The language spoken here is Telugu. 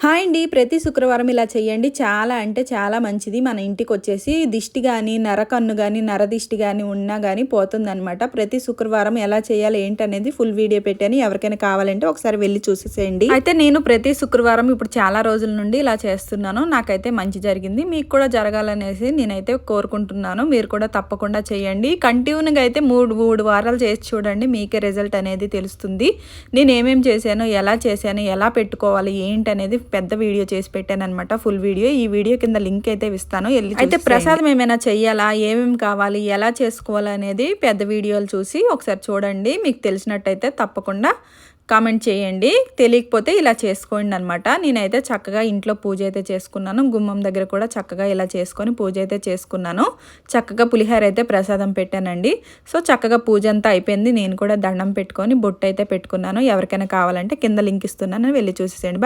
హాయ్ అండి. ప్రతి శుక్రవారం ఇలా చేయండి. చాలా అంటే చాలా మంచిది. మన ఇంటికొచ్చేసి దిష్టి గానీ, నరకన్ను గానీ, నరదిష్టి గానీ ఉన్నా గానీ పోతుందనమాట. ప్రతి శుక్రవారం ఎలా చేయాలి ఏంటనేది ఫుల్ వీడియో పెట్టాను. ఎవరికైనా కావాలంటే ఒకసారి వెళ్ళి చూసేసేయండి. అయితే నేను ప్రతి శుక్రవారం ఇప్పుడు చాలా రోజుల నుండి ఇలా చేస్తున్నాను. నాకైతే మంచి జరిగింది. మీకు కూడా జరగాలనేసి నేనైతే కోరుకుంటున్నాను. మీరు కూడా తప్పకుండా చేయండి. కంటిన్యూగా అయితే మూడు వారాలు చేసి చూడండి. మీకే రిజల్ట్ అనేది తెలుస్తుంది. నేను ఏమేమి చేశాను, ఎలా పెట్టుకోవాలి ఏంటనేది పెద్ద వీడియో చేసి పెట్టాను అనమాట. ఫుల్ వీడియో ఈ వీడియో కింద లింక్ అయితే ఇస్తాను. అయితే ప్రసాదం ఏమైనా చెయ్యాలా, ఏమేమి కావాలి, ఎలా చేసుకోవాలి అనేది పెద్ద వీడియోలు చూసి ఒకసారి చూడండి. మీకు తెలిసినట్టయితే తప్పకుండా కామెంట్ చేయండి. తెలియకపోతే ఇలా చేసుకోండి అనమాట. నేనైతే చక్కగా ఇంట్లో పూజ అయితే చేసుకున్నాను. గుమ్మం దగ్గర కూడా చక్కగా ఇలా చేసుకొని పూజ అయితే చేసుకున్నాను. చక్కగా పులిహోర అయితే ప్రసాదం పెట్టానండి. సో చక్కగా పూజ అంతా అయిపోయింది. నేను కూడా దండం పెట్టుకొని బొట్టు అయితే పెట్టుకున్నాను. ఎవరికైనా కావాలంటే కింద లింక్ ఇస్తున్నాను, వెళ్ళి చూసేసేయండి.